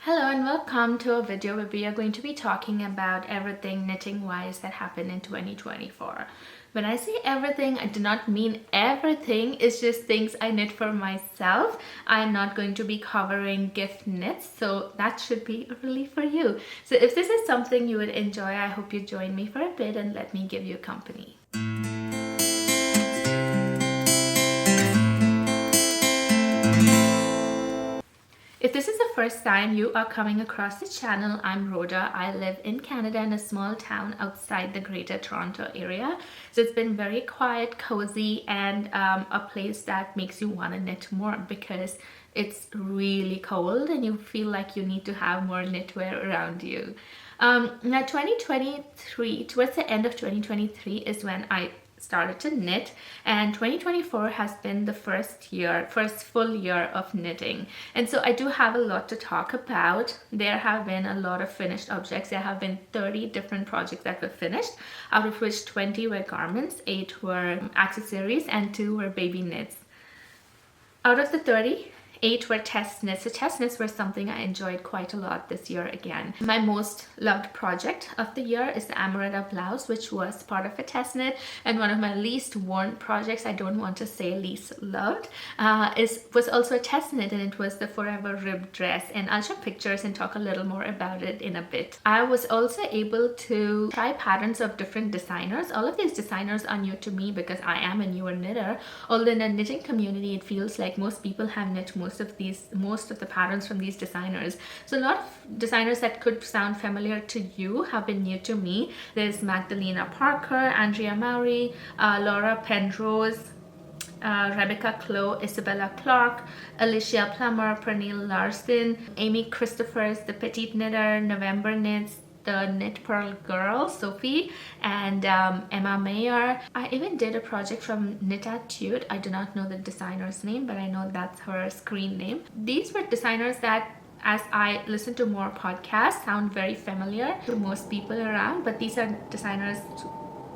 Hello and welcome to a video where we are going to be talking about everything knitting wise that happened in 2024. When I say everything, I do not mean everything, it's just things I knit for myself. I'm not going to be covering gift knits, so that should be a relief for you. So if this is something you would enjoy, I hope you join me for a bit and let me give you company. If this is the first time you are coming across the channel, I'm Rhoda. I live in Canada in a small town outside the Greater Toronto area. So it's been very quiet, cozy, and a place that makes you want to knit more because it's really cold and you feel like you need to have more knitwear around you. Now 2023, towards the end of 2023 is when I started to knit, and 2024 has been the first full year of knitting, and so I do have a lot to talk about. There have been a lot of finished objects. There have been 30 different projects that were finished, out of which 20 were garments, 8 were accessories, and 2 were baby knits. Out of the 30, 8 were test knits. So test knits were something I enjoyed quite a lot this year again. My most loved project of the year is the Amoretta Blouse, which was part of a test knit, and one of my least worn projects, I don't want to say least loved, was also a test knit, and it was the Forever Rib dress, and I'll show pictures and talk a little more about it in a bit. I was also able to try patterns of different designers. All of these designers are new to me because I am a newer knitter, although in the knitting community it feels like most people have knit most of the patterns from these designers. So a lot of designers that could sound familiar to you have been new to me. There's Magdalena Parker, Andrea Mowry, Laura Penrose, Rebecca Clow, Isabella Clark, Alicia Plummer, Pernille Larsen, Amy Christophers, The Petite Knitter, November Knits, the Knit Pearl Girl, Sophie, and Emma Mayer. I even did a project from Knit Attitude. I do not know the designer's name, but I know that's her screen name. These were designers that, as I listen to more podcasts, sound very familiar to most people around, but these are designers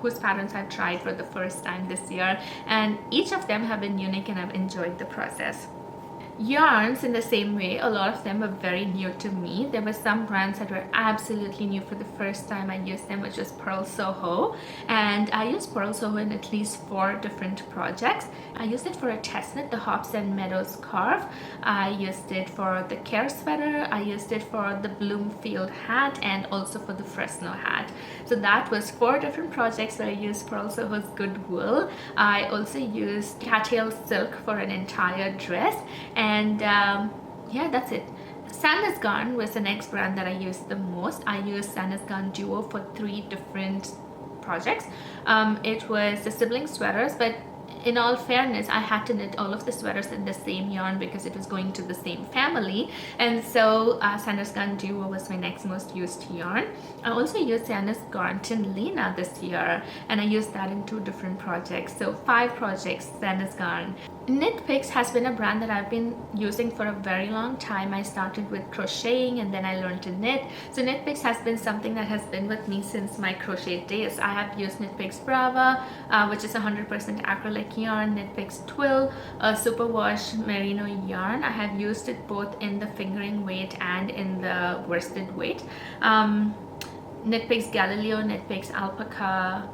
whose patterns I've tried for the first time this year, and each of them have been unique and I've enjoyed the process. Yarns, in the same way, a lot of them were very new to me. There were some brands that were absolutely new for the first time I used them, which was Pearl Soho, and I used Pearl Soho in at least 4 different projects. I used it for a test knit, the Hops and Meadows scarf. I used it for the Kerr Sweater. I used it for the Bloomfield hat, and also for the Fresno hat. So that was 4 different projects where I used Pearl Soho's good wool. I also used cattail silk for an entire dress, and yeah, that's it. Sandnes Garn was the next brand that I used the most. I used Sandnes Garn Duo for 3 different projects. It was the sibling sweaters, but in all fairness, I had to knit all of the sweaters in the same yarn because it was going to the same family, and so Sandnes Garn Duo was my next most used yarn. I also used Sandnes Garn Tinlina this year, and I used that in 2 different projects, so 5 projects Sandnes Garn. Knit Picks has been a brand that I've been using for a very long time. I started with crocheting and then I learned to knit. So Knit Picks has been something that has been with me since my crochet days. I have used Knit Picks Brava, which is 100% acrylic yarn, Knit Picks Twill, a superwash merino yarn. I have used it both in the fingering weight and in the worsted weight. Knit Picks Galileo, Knit Picks Alpaca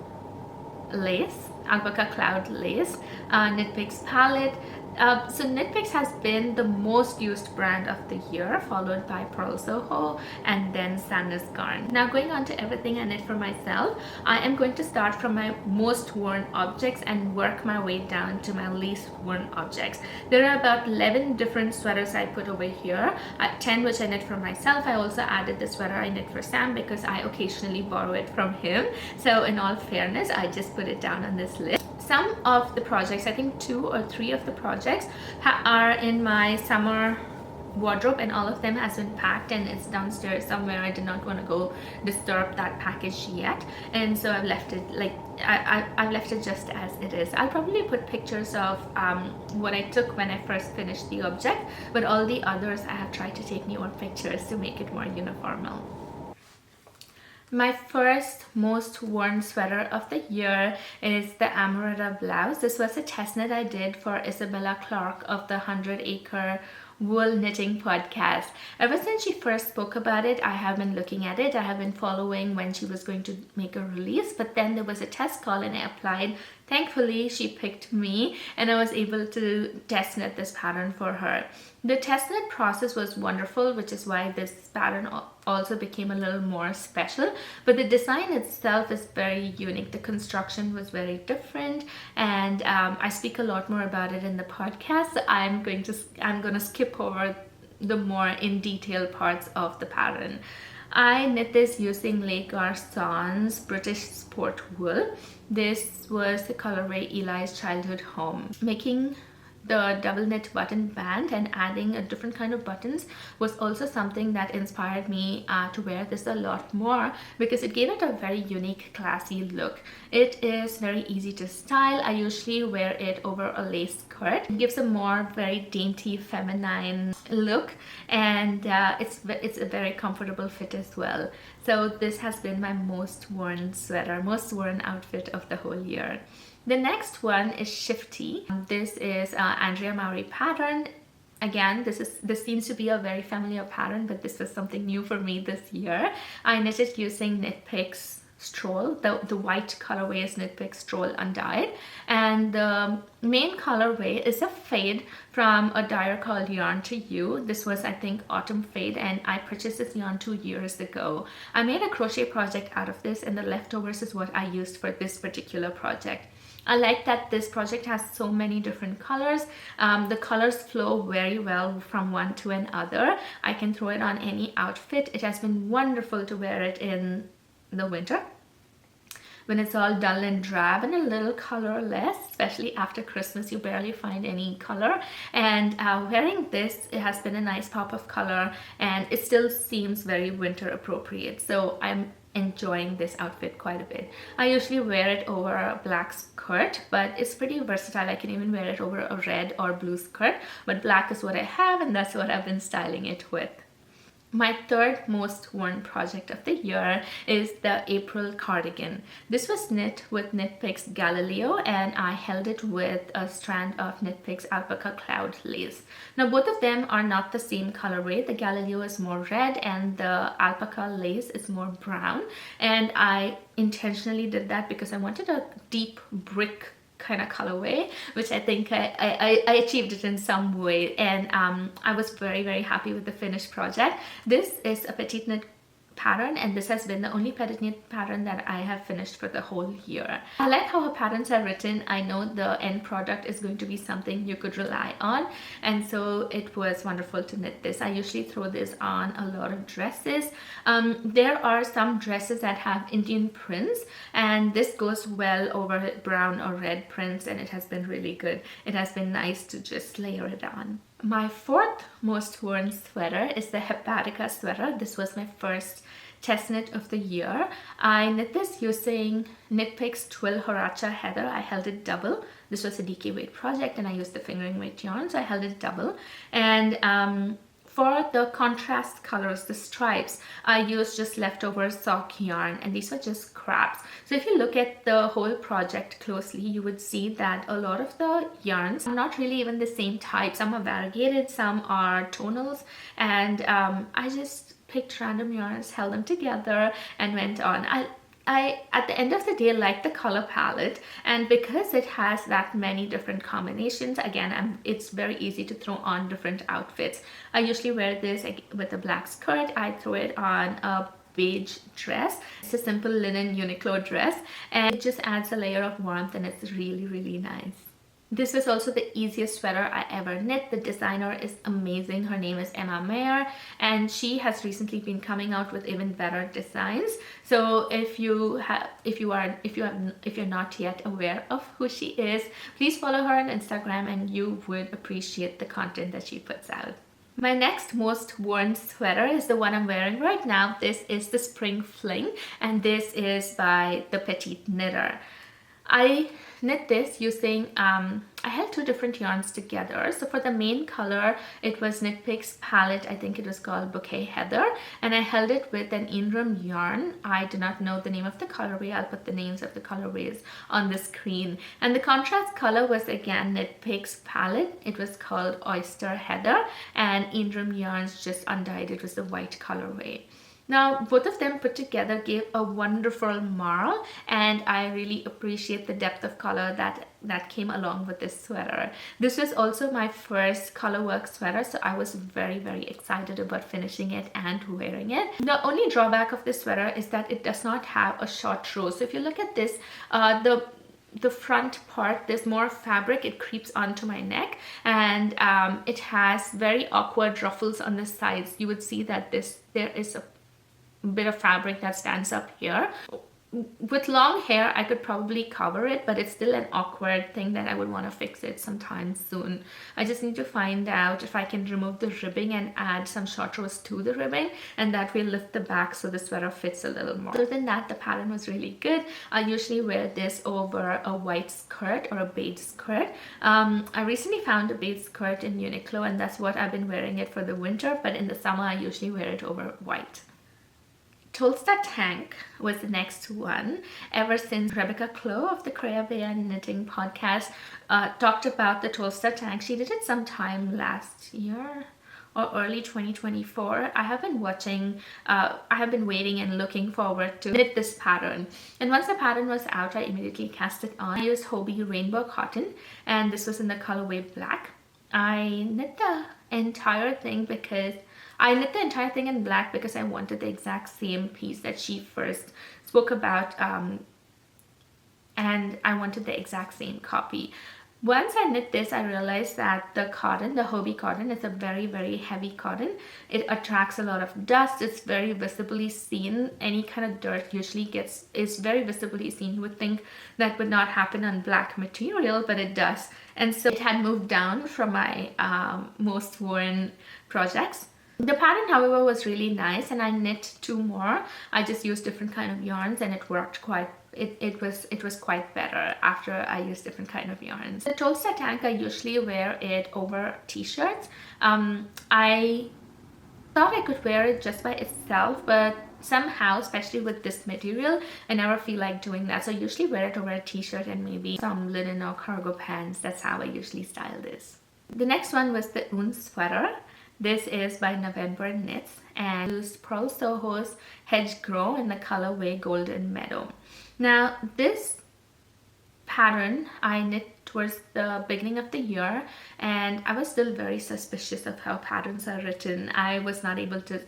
lace, alpaca cloud lace, Knit Picks palette. So Knit Picks has been the most used brand of the year, followed by Pearl Soho and then Sandnes Garn. Now going on to everything I knit for myself, I am going to start from my most worn objects and work my way down to my least worn objects. There are about 11 different sweaters I put away here, 10 which I knit for myself. I also added the sweater I knit for Sam because I occasionally borrow it from him. So in all fairness, I just put it down on this list. Some of the projects, I think 2 or 3 of the projects are in my summer wardrobe, and all of them has been packed and it's downstairs somewhere. I did not want to go disturb that package yet, and so I've left it like I've left it just as it is. I'll probably put pictures of what I took when I first finished the object, but all the others I have tried to take newer pictures to make it more uniformal. My first most worn sweater of the year is the Amoretta Blouse. This was a test knit I did for Isabella Clark of the 100 Acre wool knitting podcast. Ever since she first spoke about it, I have been looking at it. I have been following when she was going to make a release, but then there was a test call and I applied. Thankfully, she picked me and I was able to test knit this pattern for her. The test knit process was wonderful, which is why this pattern also became a little more special, but the design itself is very unique. The construction was very different, and I speak a lot more about it in the podcast, so I'm going to skip over the more in detail parts of the pattern. I knit this using Les Garçons British Sport Wool. This was the colorway Eli's Childhood Home. Making the double knit button band and adding a different kind of buttons was also something that inspired me to wear this a lot more, because it gave it a very unique, classy look. It is very easy to style. I usually wear it over a lace skirt. It gives a more very dainty, feminine look, and it's a very comfortable fit as well. So this has been my most worn outfit of the whole year. The next one is Shifty. This is Andrea Mowry pattern. Again, this seems to be a very familiar pattern, but this was something new for me this year. I knitted using Knit Picks Stroll. The white colorway is Knit Picks Stroll undyed, and the main colorway is a fade from a dyer called Yarn to You. This was, I think, autumn fade, and I purchased this yarn 2 years ago. I made a crochet project out of this, and the leftovers is what I used for this particular project. I like that this project has so many different colors. The colors flow very well from one to another. I can throw it on any outfit. It has been wonderful to wear it in the winter when it's all dull and drab and a little colorless, especially after Christmas. You barely find any color, and wearing this, it has been a nice pop of color, and it still seems very winter appropriate. So I'm enjoying this outfit quite a bit. I usually wear it over a black skirt, but it's pretty versatile. I can even wear it over a red or blue skirt, but black is what I have, and that's what I've been styling it with. My third most worn project of the year is the April cardigan. This was knit with Knit Picks Galileo, and I held it with a strand of Knit Picks Alpaca Cloud lace. Now both of them are not the same colorway. The Galileo is more red and the Alpaca lace is more brown, and I intentionally did that because I wanted a deep brick kind of colorway, which I think I achieved it in some way, and I was very happy with the finished project. This is a petite knit pattern, and this has been the only petite knit pattern that I have finished for the whole year. I like how her patterns are written. I know the end product is going to be something you could rely on, and so it was wonderful to knit this. I usually throw this on a lot of dresses. There are some dresses that have Indian prints, and this goes well over brown or red prints, and it has been really good. It has been nice to just layer it on. My fourth most worn sweater is the Hepatica Sweater. This was my first test knit of the year. I knit this using Knit Picks Twill Horacha Heather. I held it double. This was a DK weight project, and I used the fingering weight yarn, so I held it double. And for the contrast colors, the stripes, I used just leftover sock yarn, and these were just scraps. So if you look at the whole project closely, you would see that a lot of the yarns are not really even the same type. Some are variegated, some are tonals, and I just picked random yarns, held them together, and went on. I at the end of the day, like the color palette, and because it has that many different combinations, again, it's very easy to throw on different outfits. I usually wear this with a black skirt. I throw it on a beige dress. It's a simple linen Uniqlo dress, and it just adds a layer of warmth, and it's really nice. This was also the easiest sweater I ever knit. The designer is amazing. Her name is Emma Mayer, and she has recently been coming out with even better designs. So if you're not yet aware of who she is, please follow her on Instagram, and you would appreciate the content that she puts out. My next most worn sweater is the one I'm wearing right now. This is the Spring Fling, and this is by the Petite Knitter. I knit this using, I held two different yarns together. So for the main color, it was Knit Picks palette, I think it was called Bouquet Heather, and I held it with an Inram yarn. I do not know the name of the colorway. I'll put the names of the colorways on the screen. And the contrast color was again Knit Picks palette. It was called Oyster Heather, and Inram yarns just undyed. It was the white colorway. Now, both of them put together gave a wonderful marl, and I really appreciate the depth of color that came along with this sweater. This was also my first colorwork sweater, so I was very, very excited about finishing it and wearing it. The only drawback of this sweater is that it does not have a short row. So if you look at this, the front part, there's more fabric, it creeps onto my neck, and it has very awkward ruffles on the sides. You would see that there is a bit of fabric that stands up here. With long hair, I could probably cover it, but it's still an awkward thing that I would want to fix it sometime soon. I just need to find out if I can remove the ribbing and add some short rows to the ribbing, and that will lift the back so the sweater fits a little more. Other than that, the pattern was really good. I usually wear this over a white skirt or a beige skirt. I recently found a beige skirt in Uniqlo, and that's what I've been wearing it for the winter, but in the summer I usually wear it over white. Tolsta Tank was the next one. Ever since Rebecca Clow of the Creabea Knitting podcast talked about the Tolsta Tank, she did it sometime last year or early 2024. I have been watching, I have been waiting and looking forward to knit this pattern. And once the pattern was out, I immediately cast it on. I used Hobie Rainbow Cotton, and this was in the colorway black. I knit the entire thing in black because I wanted the exact same piece that she first spoke about, and I wanted the exact same copy. Once I knit this, I realized that the cotton, the Hobie cotton, is a very, very heavy cotton. It attracts a lot of dust. It's very visibly seen. Any kind of dirt usually is very visibly seen. You would think that would not happen on black material, but it does. And so it had moved down from my most worn projects. The pattern, however, was really nice, and I knit two more. I just used different kind of yarns, and it worked quite. It was quite better after I used different kind of yarns. The Tolsta Tank, I usually wear it over t-shirts. I thought I could wear it just by itself, but somehow, especially with this material, I never feel like doing that. So I usually wear it over a t-shirt and maybe some linen or cargo pants. That's how I usually style this. The next one was the Eun Sweater. This is by November Knits, and I used Pearl Soho's Hedge Grow in the colorway Golden Meadow. Now, this pattern I knit towards the beginning of the year, and I was still very suspicious of how patterns are written. I was not able to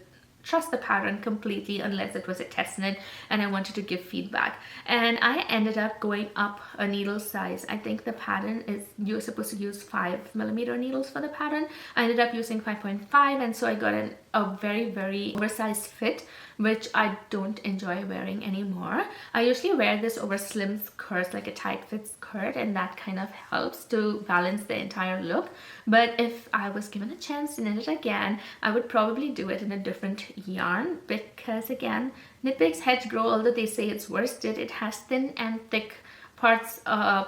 trust the pattern completely unless it was a test knit and I wanted to give feedback, and I ended up going up a needle size. I think the pattern is, you're supposed to use 5mm needles for the pattern. I ended up using 5.5, and so I got a very, very oversized fit, which I don't enjoy wearing anymore. I usually wear this over slim skirts, like a tight fit skirt, and that kind of helps to balance the entire look. But if I was given a chance to knit it again, I would probably do it in a different yarn, because again, Knit Picks Hedge Grow, although they say it's worsted, it has thin and thick parts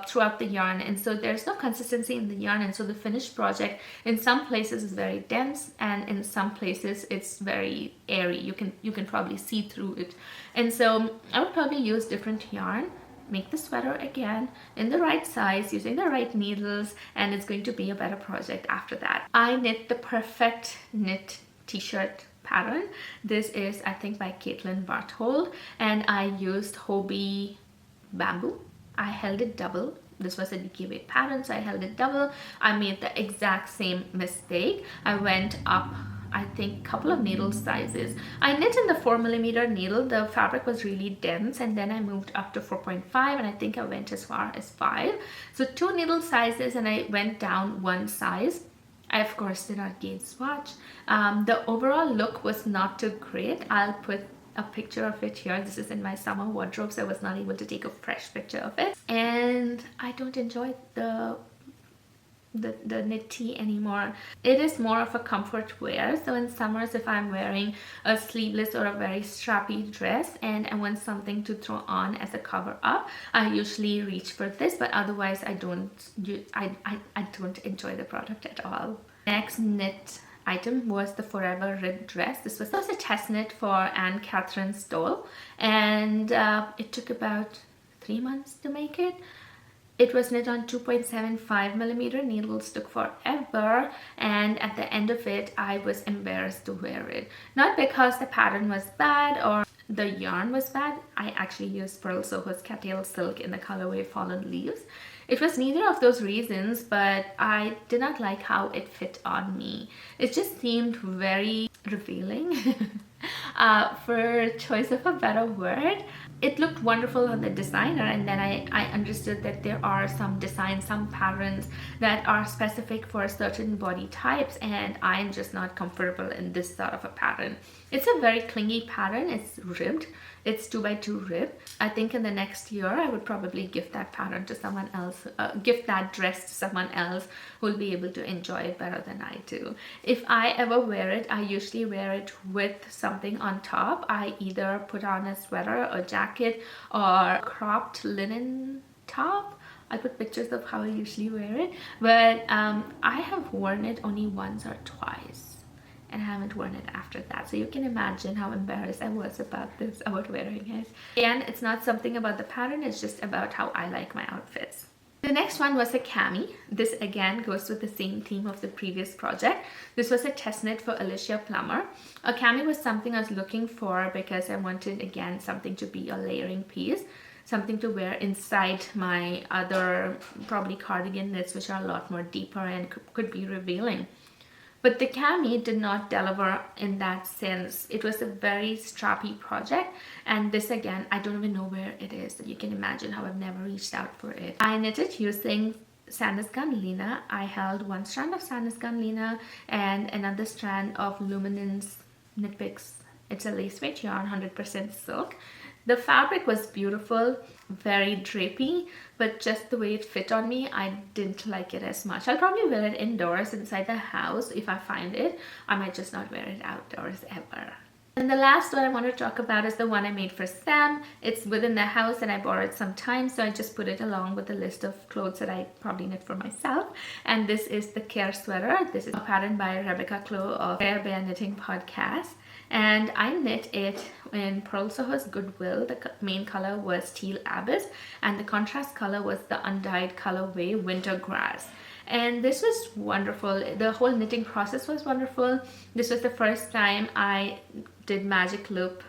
throughout the yarn, and so there's no consistency in the yarn, and so the finished project in some places is very dense, and in some places it's very airy. You can probably see through it, and so I would probably use different yarn, make the sweater again in the right size using the right needles, and it's going to be a better project after that. I knit the Perfect Knit t-shirt pattern. This is, I think, by Caitlin Barthold, and I used Hobie Bamboo. I held it double. This was a DK weight pattern, so I held it double. I made the exact same mistake. I went up, I think, a couple of needle sizes. I knit in the 4mm needle. The fabric was really dense, and then I moved up to 4.5, and I think I went as far as 5. So 2 needle sizes, and I went down 1 size. I, of course, did not gauge swatch. The overall look was not too great. I'll put a picture of it here. This is in my summer wardrobe, so I was not able to take a fresh picture of it, and I don't enjoy the the knit tee anymore. It is more of a comfort wear. So in summers, if I'm wearing a sleeveless or a very strappy dress and I want something to throw on as a cover up, I usually reach for this, but otherwise I don't enjoy the product at all. Next knit item was the Forever Ribbed dress. This was a test knit for Anne Catherine Stoll, and it took about 3 months to make it. It was knit on 2.75mm needles, took forever, and at the end of it I was embarrassed to wear it. Not because the pattern was bad or the yarn was bad. I actually used Pearl Soho's Cattail Silk in the colorway Fallen Leaves. It was neither of those reasons, but I did not like how it fit on me. It just seemed very revealing, for choice of a better word. It looked wonderful on the designer, and then I understood that there are some designs, some patterns that are specific for certain body types, and I'm just not comfortable in this sort of a pattern. It's a very clingy pattern. It's ribbed. It's 2x2 rib. I think in the next year I would probably gift that pattern to someone else, gift that dress to someone else who will be able to enjoy it better than I do. If I ever wear it, I usually wear it with something on top. I either put on a sweater, a jacket, or cropped linen top. I put pictures of how I usually wear it, but I have worn it only once or twice, and I haven't worn it after that. So you can imagine how embarrassed I was about wearing it. Again, it's not something about the pattern, it's just about how I like my outfits. The next one was a Cami. This again goes with the same theme of the previous project. This was a test knit for Alicia Plummer. A Cami was something I was looking for because I wanted, again, something to be a layering piece, something to wear inside my other probably cardigan knits, which are a lot more deeper and could be revealing. But the Cami did not deliver in that sense. It was a very strappy project, and this again, I don't even know where it is. You can imagine how I've never reached out for it. I knitted using Sanduscan Lina. I held one strand of Sanduscan Lina and another strand of Luminance Knit Picks. It's a lace weight yarn, 100% silk. The fabric was beautiful, very drapey, but just the way it fit on me, I didn't like it as much. I'll probably wear it indoors inside the house if I find it. I might just not wear it outdoors ever. And the last one I want to talk about is the one I made for Sam. It's within the house and I borrowed some time, so I just put it along with the list of clothes that I probably knit for myself. And this is the Kerr Sweater. This is a pattern by Rebecca Clow of Fair Bear Knitting Podcast. And I knit it in Pearl Soho's Goodwill. The main color was Teal Abyss, and the contrast color was the undyed colorway Winter Grass. And this was wonderful. The whole knitting process was wonderful. This was the first time I did magic loop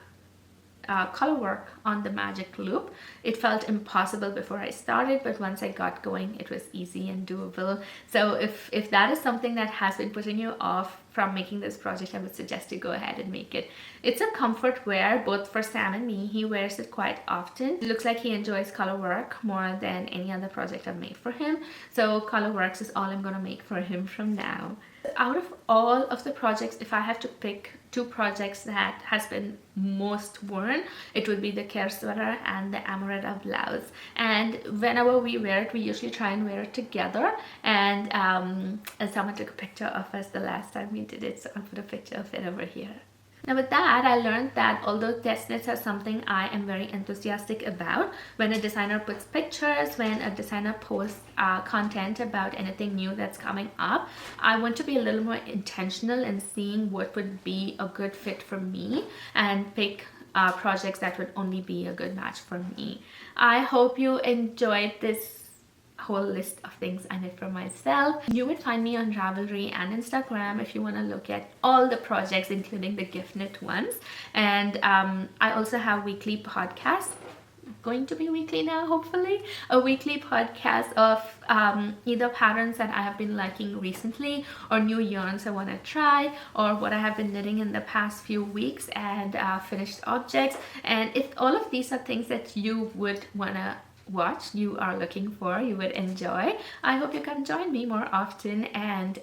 color work on the magic loop. It felt impossible before I started, but once I got going, it was easy and doable. So if that is something that has been putting you off from making this project, I would suggest you go ahead and make it. It's a comfort wear both for Sam and me. He wears it quite often. It looks like he enjoys color work more than any other project I've made for him. So color works is all I'm gonna make for him from now. Out of all of the projects, if I have to pick two projects that has been most worn, it would be the Kerr Sweater and the Amoretta Blouse. And whenever we wear it, we usually try and wear it together. And someone took a picture of us the last time we did it, so I'll put a picture of it over here. Now with that, I learned that although test knits are something I am very enthusiastic about, when a designer puts pictures, when a designer posts content about anything new that's coming up, I want to be a little more intentional in seeing what would be a good fit for me and pick projects that would only be a good match for me. I hope you enjoyed this whole list of things I knit for myself. You would find me on Ravelry and Instagram if you want to look at all the projects, including the gift knit ones. And I also have weekly podcasts, going to be weekly now, hopefully, a weekly podcast of either patterns that I have been liking recently, or new yarns I want to try, or what I have been knitting in the past few weeks, and finished objects. And if all of these are things that you would want to watch, you are looking for, you would enjoy, I hope you come join me more often, and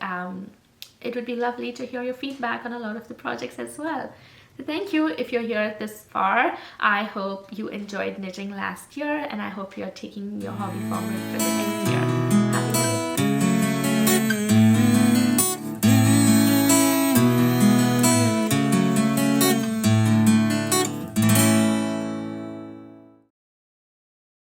it would be lovely to hear your feedback on a lot of the projects as well. So thank you if you're here this far. I hope you enjoyed knitting last year, and I hope you're taking your hobby forward for the next year.